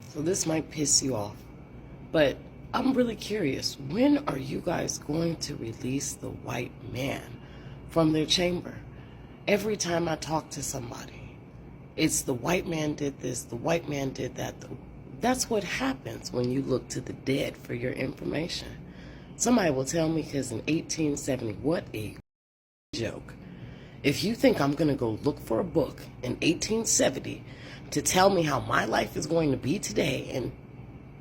So this might piss you off, but I'm really curious. When are you guys going to release the white man from their chamber? Every time I talk to somebody, it's the white man did this, the white man did that. That's what happens when you look to the dead for your information. Somebody will tell me because in 1870, what a joke. If you think I'm going to go look for a book in 1870 to tell me how my life is going to be today in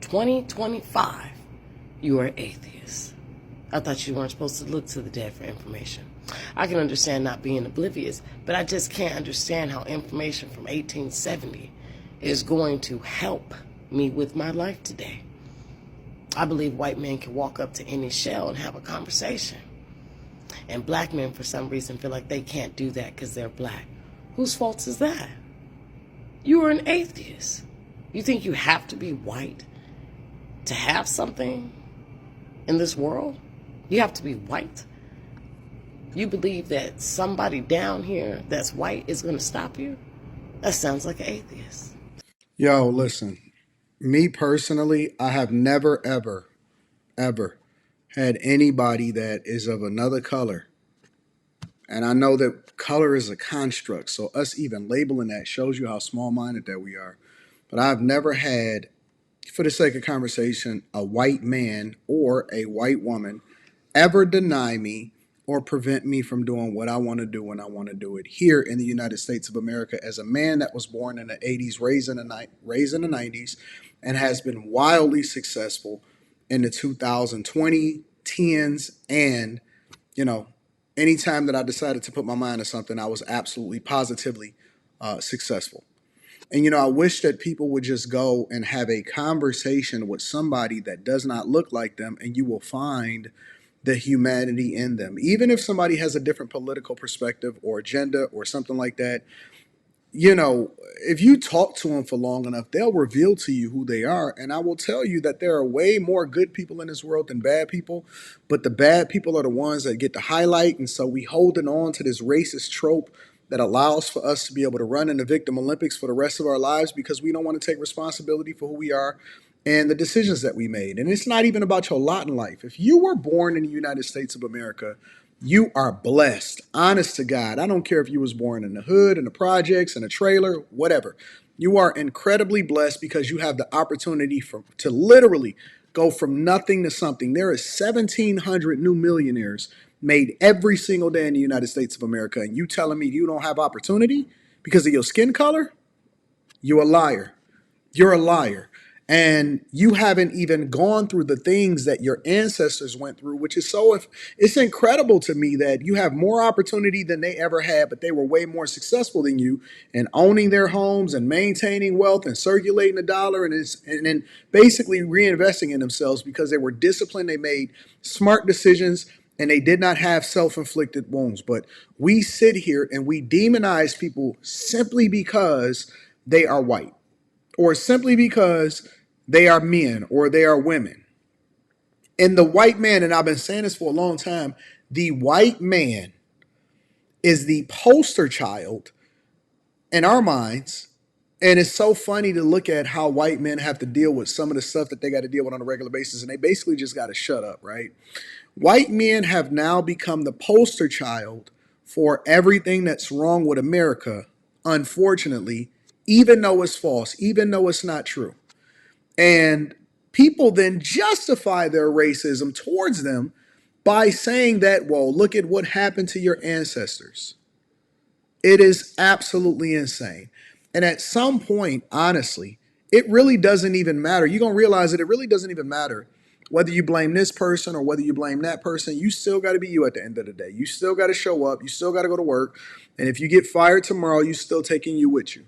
2025, you are atheist. I thought you weren't supposed to look to the dead for information. I can understand not being oblivious, but I just can't understand how information from 1870 is going to help me with my life today. I believe white men can walk up to any shell and have a conversation. And black men, for some reason, feel like they can't do that because they're black. Whose fault is that? You are an atheist. You think you have to be white to have something in this world? You have to be white? You believe that somebody down here that's white is going to stop you? That sounds like an atheist. Yo, listen, me personally, I have never, ever had anybody that is of another color. And I know that color is a construct. So us even labeling that shows you how small minded that we are. But I've never had, for the sake of conversation, a white man or a white woman ever deny me or prevent me from doing what I want to do when I want to do it here in the United States of America as a man that was born in the 80s, raised in the 90s, and has been wildly successful in the 2020, 10s, and, you know, anytime that I decided to put my mind to something, I was absolutely positively successful. And, I wish that people would just go and have a conversation with somebody that does not look like them, and you will find the humanity in them. Even if somebody has a different political perspective or agenda or something like that, if you talk to them for long enough, they'll reveal to you who they are. And I will tell you that there are way more good people in this world than bad people, but the bad people are the ones that get the highlight. And so we holding on to this racist trope that allows for us to be able to run in the victim Olympics for the rest of our lives because we don't want to take responsibility for who we are and the decisions that we made. And it's not even about your lot in life. If you were born in the United States of America, you are blessed. Honest to God. I don't care if you was born in the hood, in the projects, in a trailer, whatever. You are incredibly blessed because you have the opportunity to literally go from nothing to something. There is 1,700 new millionaires made every single day in the United States of America. And you telling me you don't have opportunity because of your skin color? You're a liar. You're a liar. And you haven't even gone through the things that your ancestors went through, which is it's incredible to me that you have more opportunity than they ever had, but they were way more successful than you in owning their homes and maintaining wealth and circulating the dollar and then basically reinvesting in themselves because they were disciplined, they made smart decisions, and they did not have self-inflicted wounds. But we sit here and we demonize people simply because they are white or simply because they are men or they are women. And the white man, and I've been saying this for a long time, the white man is the poster child in our minds. And it's so funny to look at how white men have to deal with some of the stuff that they got to deal with on a regular basis. And they basically just got to shut up, right? White men have now become the poster child for everything that's wrong with America, unfortunately, even though it's false, even though it's not true. And people then justify their racism towards them by saying that, well, look at what happened to your ancestors. It is absolutely insane. And at some point, honestly, it really doesn't even matter. You're going to realize that it really doesn't even matter whether you blame this person or whether you blame that person. You still got to be you at the end of the day. You still got to show up. You still got to go to work. And if you get fired tomorrow, you still taking you with you.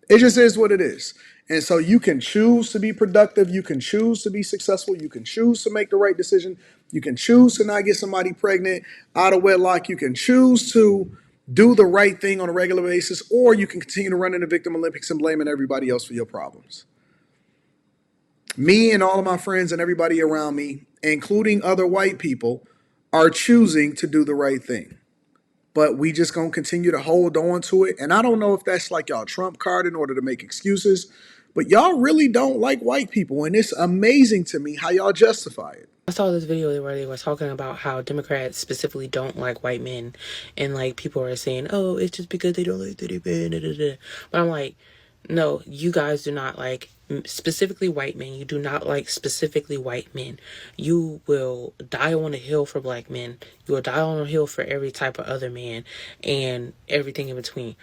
It just is what it is. And so you can choose to be productive. You can choose to be successful. You can choose to make the right decision. You can choose to not get somebody pregnant out of wedlock. You can choose to do the right thing on a regular basis, or you can continue to run in the victim Olympics and blaming everybody else for your problems. Me and all of my friends and everybody around me, including other white people, are choosing to do the right thing. But we just gonna continue to hold on to it. And I don't know if that's like y'all trump card in order to make excuses, But y'all really don't like white people, and it's amazing to me how y'all justify it. I saw this video where they were talking about how Democrats specifically don't like white men, and like people are saying, "Oh, it's just because they don't like that men." Da, da, da. But I'm like, no, you guys do not like specifically white men. You do not like specifically white men. You will die on a hill for black men. You will die on a hill for every type of other man and everything in between.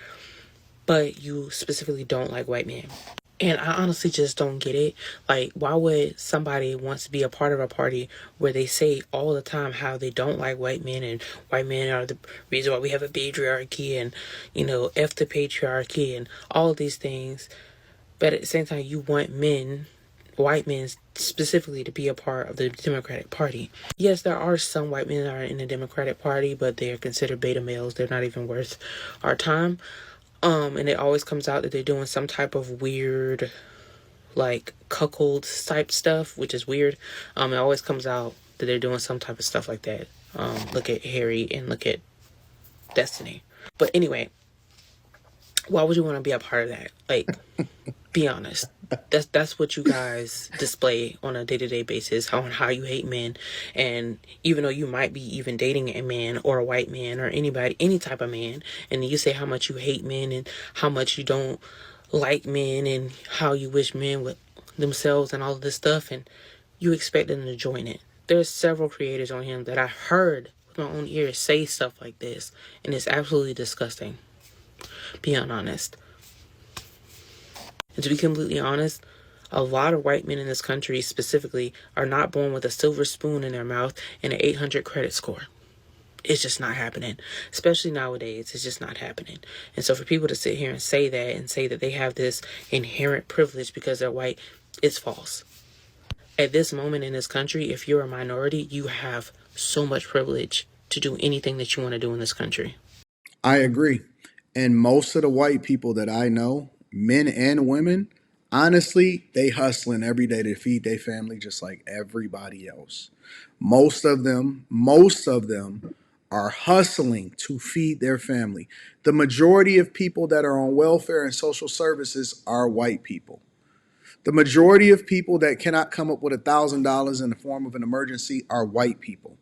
But you specifically don't like white men. And I honestly just don't get it. Like, why would somebody want to be a part of a party where they say all the time how they don't like white men and white men are the reason why we have a patriarchy and, F the patriarchy and all of these things. But at the same time, you want men, white men specifically, to be a part of the Democratic Party. Yes, there are some white men that are in the Democratic Party, but they are considered beta males. They're not even worth our time. And it always comes out that they're doing some type of weird, like, cuckold type stuff, which is weird. It always comes out that they're doing some type of stuff like that. Look at Harry and look at Destiny. But anyway, why would you want to be a part of that? Like, be honest. That's what you guys display on a day-to-day basis, how you hate men. And even though you might be even dating a man or a white man or anybody, any type of man, and you say how much you hate men and how much you don't like men and how you wish men would themselves and all of this stuff, and you expect them to join it. There's several creators on him that I heard with my own ears say stuff like this, and it's absolutely disgusting, being honest. And to be completely honest, a lot of white men in this country specifically are not born with a silver spoon in their mouth and an 800 credit score. It's just not happening. Especially nowadays, it's just not happening. And so for people to sit here and say that they have this inherent privilege because they're white, it's false. At this moment in this country, if you're a minority, you have so much privilege to do anything that you want to do in this country. I agree. And most of the white people that I know, men and women, honestly, they hustling every day to feed their family just like everybody else. Most of them are hustling to feed their family. The majority of people that are on welfare and social services are white people. The majority of people that cannot come up with $1,000 in the form of an emergency are white people.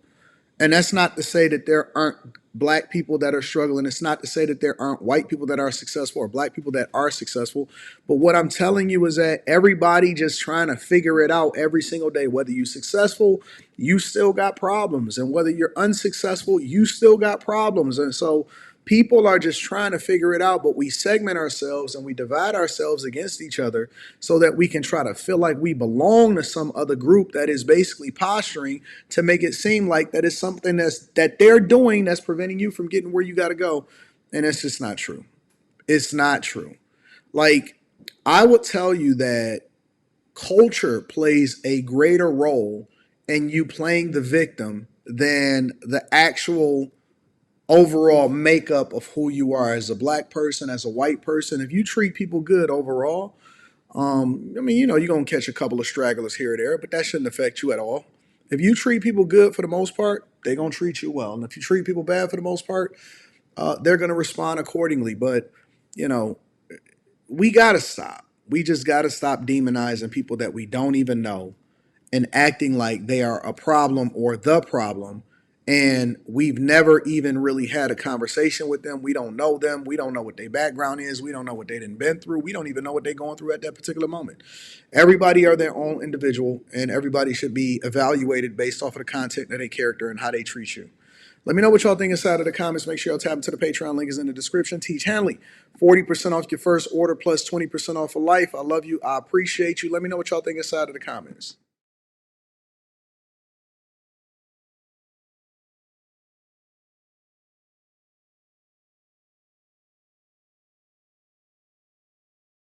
And that's not to say that there aren't black people that are struggling. It's not to say that there aren't white people that are successful or black people that are successful. But what I'm telling you is that everybody just trying to figure it out every single day. Whether you're successful, you still got problems. And whether you're unsuccessful, you still got problems. And so people are just trying to figure it out, but we segment ourselves and we divide ourselves against each other so that we can try to feel like we belong to some other group that is basically posturing to make it seem like that is something that they're doing that's preventing you from getting where you got to go. And it's just not true. It's not true. Like, I would tell you that culture plays a greater role in you playing the victim than the actual overall makeup of who you are as a black person, as a white person. If you treat people good overall, I mean, you're going to catch a couple of stragglers here or there, but that shouldn't affect you at all. If you treat people good for the most part, they're going to treat you well. And if you treat people bad for the most part, they're going to respond accordingly. But, you know, we got to stop. We just got to stop demonizing people that we don't even know and acting like they are a problem or the problem. And we've never even really had a conversation with them. We don't know them. We don't know what their background is. We don't know what they didn't been through. We don't even know what they're going through at that particular moment. Everybody are their own individual, and everybody should be evaluated based off of the content of their character and how they treat you. Let me know what y'all think inside of the comments. Make sure y'all tap into the Patreon. Link is in the description. Teach Hanley, 40% off your first order plus 20% off for life. I love you. I appreciate you. Let me know what y'all think inside of the comments.